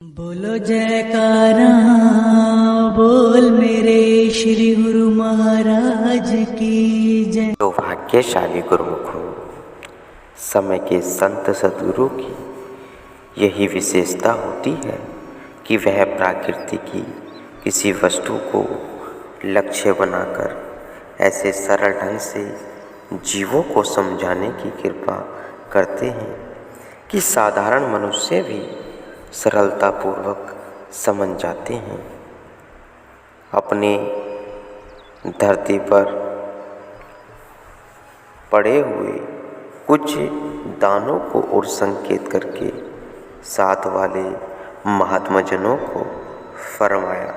बोलो जयकारा, बोल मेरे श्री गुरु महाराज की जय। तो भाग्यशाली गुरुमुख हो। समय के संत सद्गुरु की यही विशेषता होती है कि वह प्रकृति की किसी वस्तु को लक्ष्य बनाकर ऐसे सरल ढंग से जीवों को समझाने की कृपा करते हैं कि साधारण मनुष्य भी सरलतापूर्वक समझ जाते हैं। अपने धरती पर पड़े हुए कुछ दानों को और संकेत करके साथ वाले महात्माजनों को फरमाया,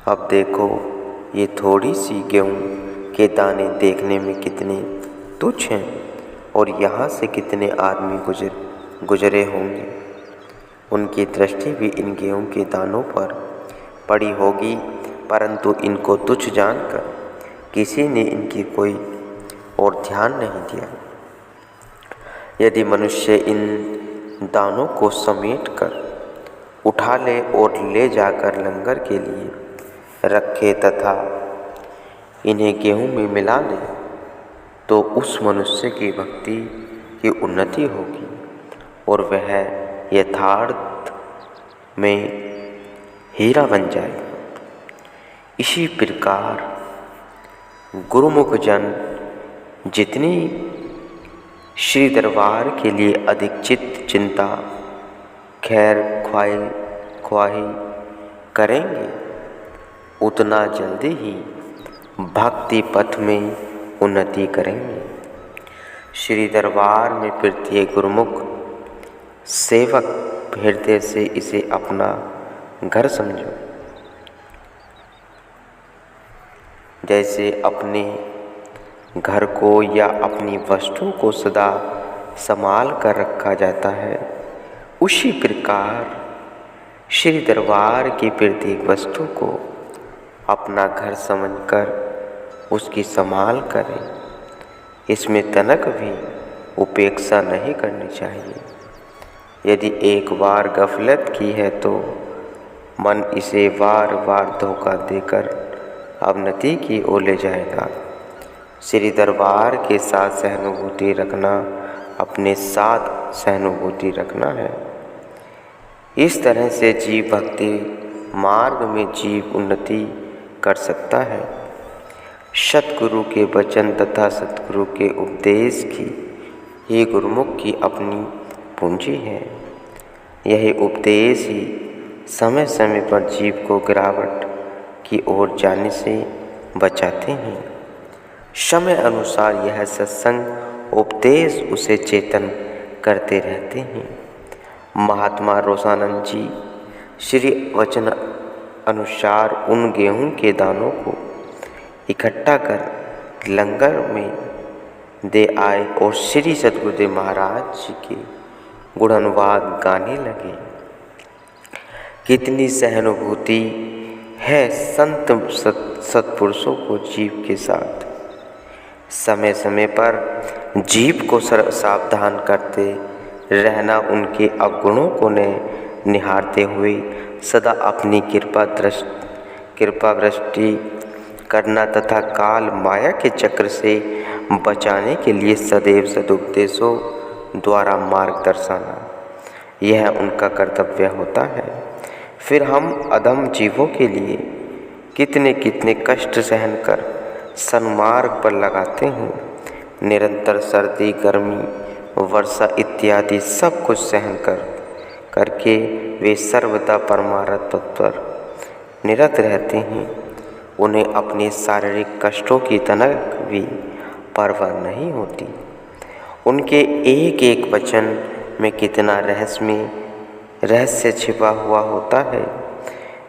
अब देखो ये थोड़ी सी गेहूं के दाने देखने में कितने तुच्छ हैं और यहाँ से कितने आदमी गुजरे होंगे। उनकी दृष्टि भी इन गेहूं के दानों पर पड़ी होगी, परंतु इनको तुच्छ जानकर किसी ने इनकी कोई और ध्यान नहीं दिया। यदि मनुष्य इन दानों को समेट कर उठा ले और ले जाकर लंगर के लिए रखे तथा इन्हें गेहूं में मिला ले, तो उस मनुष्य की भक्ति की उन्नति होगी और वह यथार्थ में हीरा बन जाएगा। इसी प्रकार गुरुमुख जन जितनी श्री दरबार के लिए अधिक चिंता खैर ख्वाही करेंगे, उतना जल्दी ही भक्ति पथ में उन्नति करेंगे। श्री दरबार में प्रत्येक गुरुमुख सेवक हृदय से इसे अपना घर समझो। जैसे अपने घर को या अपनी वस्तु को सदा संभाल कर रखा जाता है, उसी प्रकार श्री दरबार की प्रत्येक वस्तु को अपना घर समझकर उसकी संभाल करें। इसमें तनक भी उपेक्षा नहीं करनी चाहिए। यदि एक बार गफलत की है तो मन इसे बार बार धोखा देकर अवनति की ओर ले जाएगा। श्री दरबार के साथ सहानुभूति रखना अपने साथ सहानुभूति रखना है। इस तरह से जीव भक्ति मार्ग में जीव उन्नति कर सकता है। सतगुरु के वचन तथा सतगुरु के उपदेश की ही गुरुमुख की अपनी पूंजी है। यही उपदेश ही समय समय पर जीव को गिरावट की ओर जाने से बचाते हैं। समय अनुसार यह सत्संग उपदेश उसे चेतन करते रहते हैं। महात्मा रोसानंद जी श्री वचन अनुसार उन गेहूं के दानों को इकट्ठा कर लंगर में दे आए और श्री सद्गुरुदेव महाराज जी के गुणानुवाद गाने लगे। कितनी सहानुभूति है संत सत्पुरुषों को जीव के साथ। समय समय पर जीव को सावधान करते रहना, उनके अवगुणों को निहारते हुए सदा अपनी कृपा वृष्टि करना तथा काल माया के चक्र से बचाने के लिए सदैव सदुपदेशों द्वारा मार्ग दर्शाना, यह उनका कर्तव्य होता है। फिर हम अधम जीवों के लिए कितने कितने कष्ट सहन कर सन्मार्ग पर लगाते हैं। निरंतर सर्दी, गर्मी, वर्षा इत्यादि सब कुछ सहन करके वे सर्वदा परमार्थ पथ पर निरत रहते हैं। उन्हें अपने शारीरिक कष्टों की तनक भी परवाह नहीं होती। उनके एक एक वचन में कितना रहस्य छिपा हुआ होता है।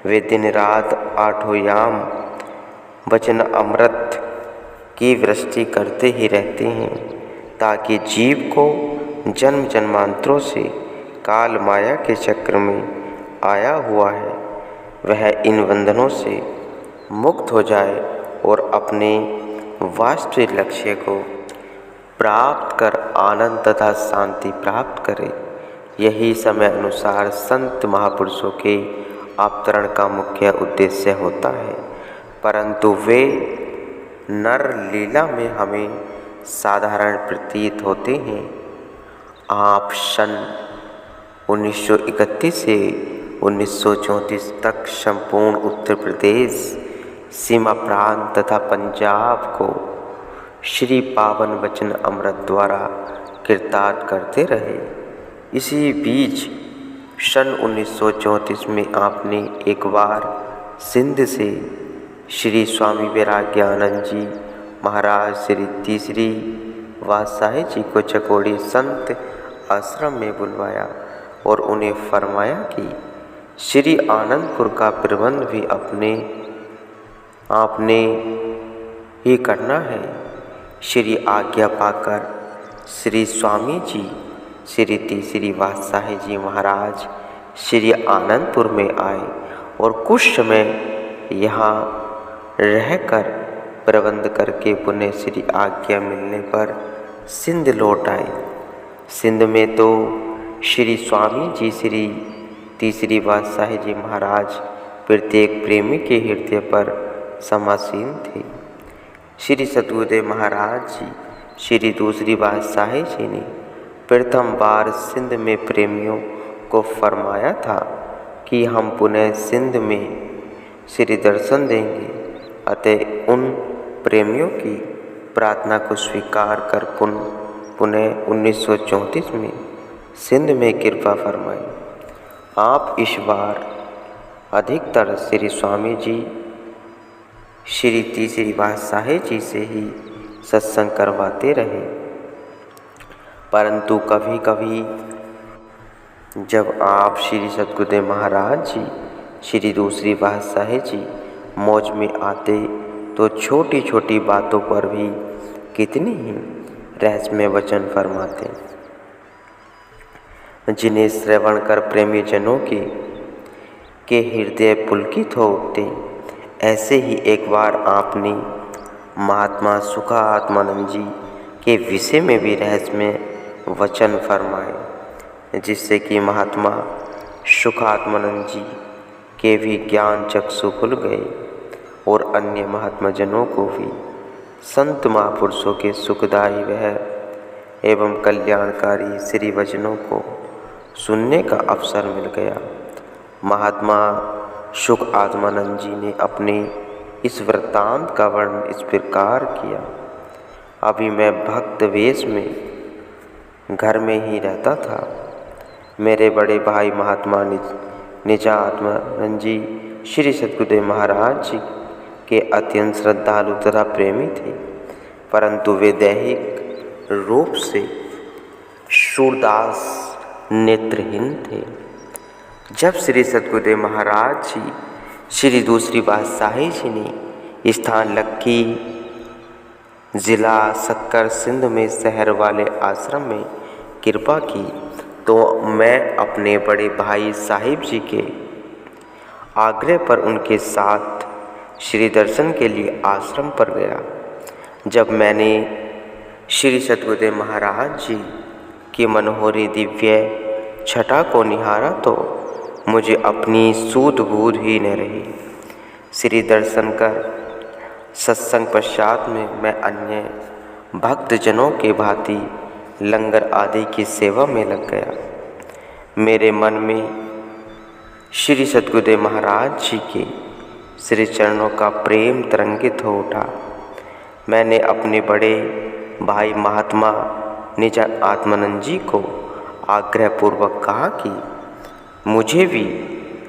वे दिन रात आठों याम वचन अमृत की वृष्टि करते ही रहते हैं, ताकि जीव को जन्म जन्मांतरों से काल माया के चक्र में आया हुआ है वह इन बंधनों से मुक्त हो जाए और अपने वास्तविक लक्ष्य को प्राप्त कर आनंद तथा शांति प्राप्त करे। यही समय अनुसार संत महापुरुषों के अवतरण का मुख्य उद्देश्य होता है, परंतु वे नर लीला में हमें साधारण प्रतीत होते हैं। आप सन 1931 से 1934 तक संपूर्ण उत्तर प्रदेश, सीमा प्रांत तथा पंजाब को श्री पावन वचन अमृत द्वारा कृतार्थ करते रहे। इसी बीच सन 1934 में आपने एक बार सिंध से श्री स्वामी वैराग्यानंद जी महाराज श्री तीसरी वात्साही जी को चकोड़ी संत आश्रम में बुलवाया और उन्हें फरमाया कि श्री आनंदपुर का प्रबंध भी आपने ही करना है। श्री आज्ञा पाकर श्री स्वामी जी श्री तीसरी वात्साही जी महाराज श्री आनंदपुर में आए और कुछ समय यहाँ रहकर प्रबंध करके पुनः श्री आज्ञा मिलने पर सिंध लौट आए। सिंध में तो श्री स्वामी जी श्री तीसरी वात्साही जी महाराज प्रत्येक प्रेमी के हृदय पर समासीन थे। श्री सतगुरुदेव महाराज जी श्री दूसरी वात्साही जी ने प्रथम बार सिंध में प्रेमियों को फरमाया था कि हम पुनः सिंध में श्री दर्शन देंगे। अतः उन प्रेमियों की प्रार्थना को स्वीकार कर पुनः 1934 में सिंध में कृपा फरमाई। आप इस बार अधिकतर श्री स्वामी जी श्री तीसरी वात्साही जी से ही सत्संग करवाते रहे, परंतु कभी कभी जब आप श्री सतगुरुदेव महाराज जी श्री दूसरी वात्साही जी मौज में आते तो छोटी छोटी बातों पर भी कितनी ही रहस्यमय वचन फरमाते, जिन्हें श्रवण कर प्रेमी जनों के हृदय पुलकित हो उठते। ऐसे ही एक बार आपने महात्मा सुखात्मानंद जी के विषय में भी रहस्यमय वचन फरमाए, जिससे कि महात्मा सुखात्मानंद जी के भी ज्ञान चक्षु खुल गए और अन्य महात्मा जनों को भी संत महापुरुषों के सुखदायी वह एवं कल्याणकारी श्री वचनों को सुनने का अवसर मिल गया। महात्मा सुख आत्मानंद जी ने अपने इस वृत्तांत का वर्णन इस प्रकार किया। अभी मैं भक्त वेश में घर में ही रहता था। मेरे बड़े भाई महात्मा निजात्मानंद जी श्री सतगुरुदेव महाराज जी के अत्यंत श्रद्धालु तथा प्रेमी थे, परंतु वे दैहिक रूप से सूरदास नेत्रहीन थे। जब श्री सतगुरुदेव महाराज जी श्री दूसरी वात्साही जी ने स्थान लक्की जिला सक्कर सिंध में शहर वाले आश्रम में कृपा की, तो मैं अपने बड़े भाई साहिब जी के आग्रह पर उनके साथ श्री दर्शन के लिए आश्रम पर गया। जब मैंने श्री सतगुरुदेव महाराज जी की मनोहरी दिव्य छटा को निहारा तो मुझे अपनी सूध बूध ही न रही। श्री दर्शन कर सत्संग पश्चात में मैं अन्य भक्तजनों के भांति लंगर आदि की सेवा में लग गया। मेरे मन में श्री सतगुरुदेव महाराज जी के श्री चरणों का प्रेम तरंगित हो उठा। मैंने अपने बड़े भाई महात्मा निज आत्मानंद जी को आग्रहपूर्वक कहा कि मुझे भी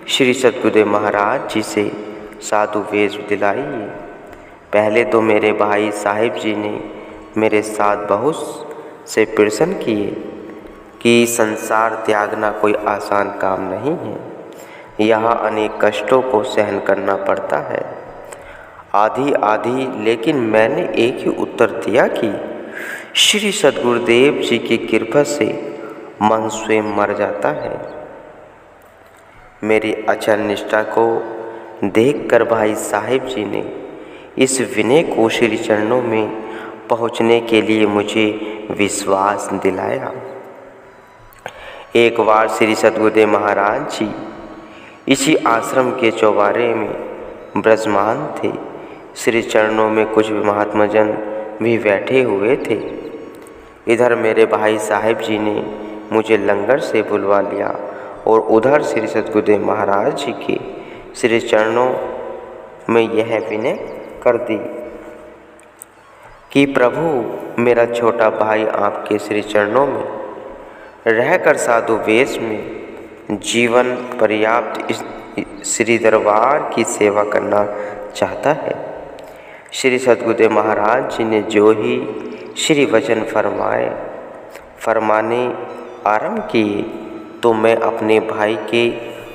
श्री सतगुरुदेव महाराज जी से साधु वेश दिलाइए। पहले तो मेरे भाई साहिब जी ने मेरे साथ बहुत से प्रश्न किए कि संसार त्यागना कोई आसान काम नहीं है, यहाँ अनेक कष्टों को सहन करना पड़ता है आदि, लेकिन मैंने एक ही उत्तर दिया कि श्री सतगुरुदेव जी की कृपा से मन स्वयं मर जाता है। मेरी अचल निष्ठा को देखकर भाई साहिब जी ने इस विनय को श्री चरणों में पहुँचने के लिए मुझे विश्वास दिलाया। एक बार श्री सद्गुरुदेव महाराज जी इसी आश्रम के चौबारे में ब्रजमान थे। श्री चरणों में कुछ महात्माजन भी बैठे हुए थे। इधर मेरे भाई साहिब जी ने मुझे लंगर से बुलवा लिया और उधर श्री सद्गुरुदेव महाराज जी के श्री चरणों में यह विनय कर दी कि प्रभु, मेरा छोटा भाई आपके श्री चरणों में रहकर साधु वेश में जीवन पर्याप्त इस श्री दरबार की सेवा करना चाहता है। श्री सद्गुरुदेव महाराज जी ने जो ही श्री वचन फरमाने आरंभ किए तो मैं अपने भाई के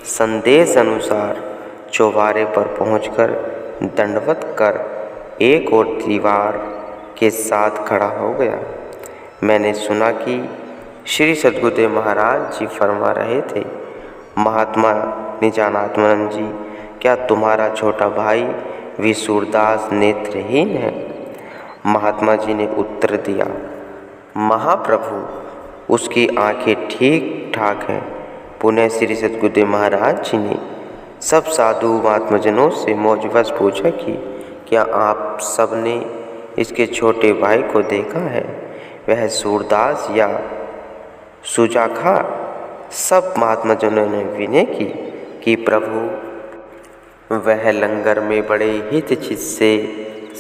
संदेश अनुसार चौबारे पर पहुंचकर दंडवत कर एक और दीवार के साथ खड़ा हो गया। मैंने सुना कि श्री सद्गुरुदेव महाराज जी फरमा रहे थे, महात्मा निजानात्मानंद जी, क्या तुम्हारा छोटा भाई भी सूरदास नेत्रहीन है? महात्मा जी ने उत्तर दिया, महाप्रभु, उसकी आंखें ठीक ठाक हैं। पुनः श्री सद्गुरुदेव महाराज जी ने सब साधु महात्माजनों से मौजवश पूछा कि क्या आप सबने इसके छोटे भाई को देखा है? वह सूरदास या सुजाखा? सब महात्माजनों ने विनय की कि प्रभु, वह लंगर में बड़े हितचित से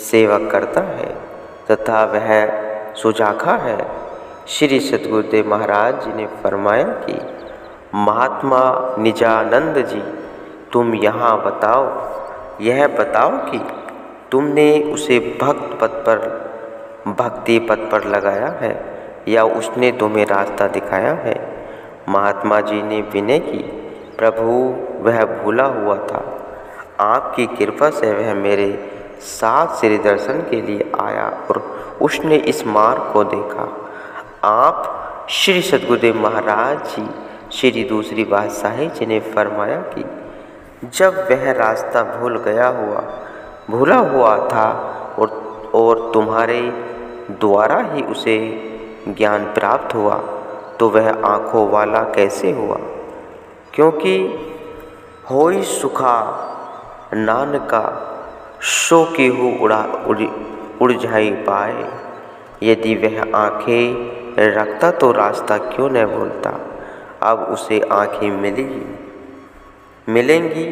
सेवा करता है तथा वह सुजाखा है। श्री सद्गुरुदेव महाराज जी ने फरमाया कि महात्मा निजानंद जी, तुम यहाँ बताओ, यह बताओ कि तुमने उसे भक्ति पथ पर लगाया है या उसने तुम्हें रास्ता दिखाया है? महात्मा जी ने विनय की, प्रभु, वह भूला हुआ था। आपकी कृपा से वह मेरे साथ श्री दर्शन के लिए आया और उसने इस मार्ग को देखा। आप श्री सद्गुरुदेव महाराज जी श्री दूसरी बादशाही जी ने फरमाया कि जब वह रास्ता भूला हुआ था और तुम्हारे द्वारा ही उसे ज्ञान प्राप्त हुआ, तो वह आँखों वाला कैसे हुआ? क्योंकि होई सुखा नानका सो केहू उड़झाई पाए। यदि वह आँखें रखता तो रास्ता क्यों न भूलता? अब उसे आँखें मिलेंगी।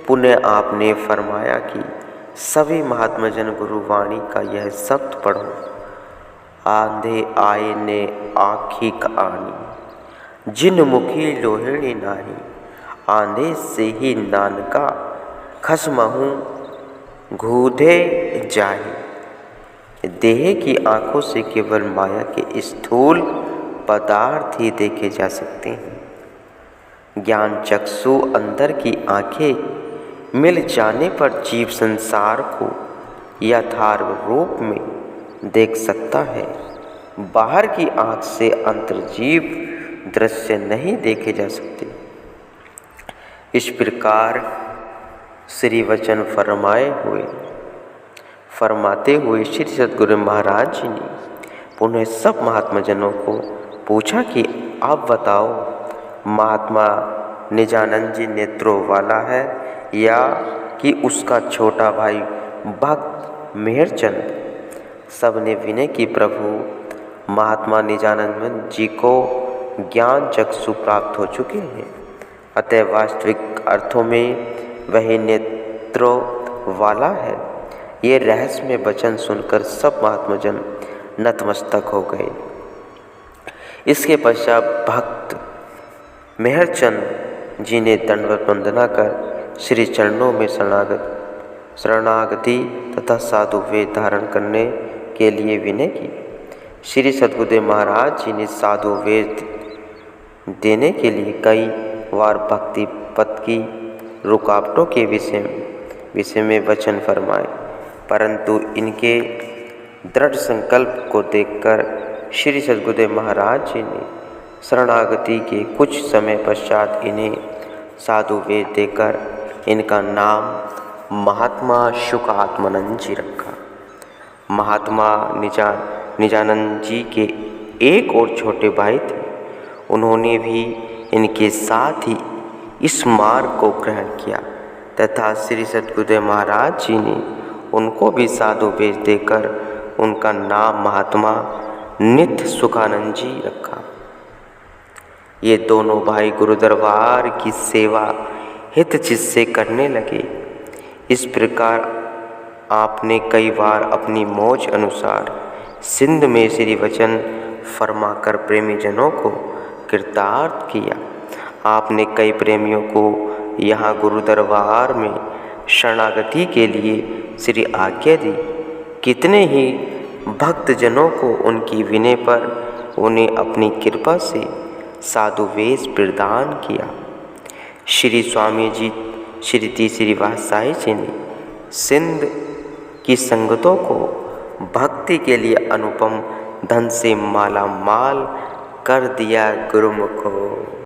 पुनः आपने फरमाया कि सभी महात्माजन गुरुवाणी का यह शब्द पढ़ो, आंधे आए ने आँखी आनी, जिन मुखी लोहिणी नाही, आंधे से ही नानका खसमहूँ घूधे जाहि। देह की आँखों से केवल माया के स्थूल पदार्थ ही देखे जा सकते हैं। ज्ञान चक्षु अंदर की आँखें मिल जाने पर जीव संसार को यथार्थ रूप में देख सकता है। बाहर की आँख से अंतर्जीव दृश्य नहीं देखे जा सकते। इस प्रकार श्री वचन फरमाते हुए श्री सद्गुरु महाराज जी ने पुनः सब महात्माजनों को पूछा कि आप बताओ, महात्मा निजानंद जी नेत्रों वाला है या कि उसका छोटा भाई भक्त मेहरचंद? सबने विनय की, प्रभु, महात्मा निजानंद जी को ज्ञान चक्षु प्राप्त हो चुके हैं, अतः वास्तविक अर्थों में वही नेत्रों वाला है। ये रहस्यमय वचन सुनकर सब महात्माजन नतमस्तक हो गए। इसके पश्चात भक्त मेहरचंद जी ने दंडवत वंदना कर श्री चरणों में शरणागति तथा साधु वेश धारण करने के लिए विनय की। श्री सद्गुरुदेव महाराज जी ने साधु वेश देने के लिए कई बार भक्ति पथ की रुकावटों के विषय में वचन फरमाए, परंतु इनके दृढ़ संकल्प को देखकर श्री सद्गुरुदेव महाराज जी ने शरणागति के कुछ समय पश्चात इन्हें साधु वेश देकर इनका नाम महात्मा शुकात्मानंद जी रखा। महात्मा निजानंद जी के एक और छोटे भाई थे। उन्होंने भी इनके साथ ही इस मार्ग को ग्रहण किया तथा श्री सद्गुरुदेव महाराज जी ने उनको भी साधु वेश देकर उनका नाम महात्मा नित्य सुखानंद जी रखा। ये दोनों भाई गुरु दरबार की सेवा हित चित से करने लगे। इस प्रकार आपने कई बार अपनी मौज अनुसार सिंध में श्री वचन फरमाकर प्रेमी जनों को कृतार्थ किया। आपने कई प्रेमियों को यहाँ गुरु दरबार में शरणागति के लिए श्री आज्ञा दी। कितने ही भक्त जनों को उनकी विनय पर उन्हें अपनी कृपा से साधु वेश प्रदान किया। श्री स्वामी जी श्री तीसरी पातशाही जी ने सिंध की संगतों को भक्ति के लिए अनुपम धन से माला माल कर दिया गुरुमुखो।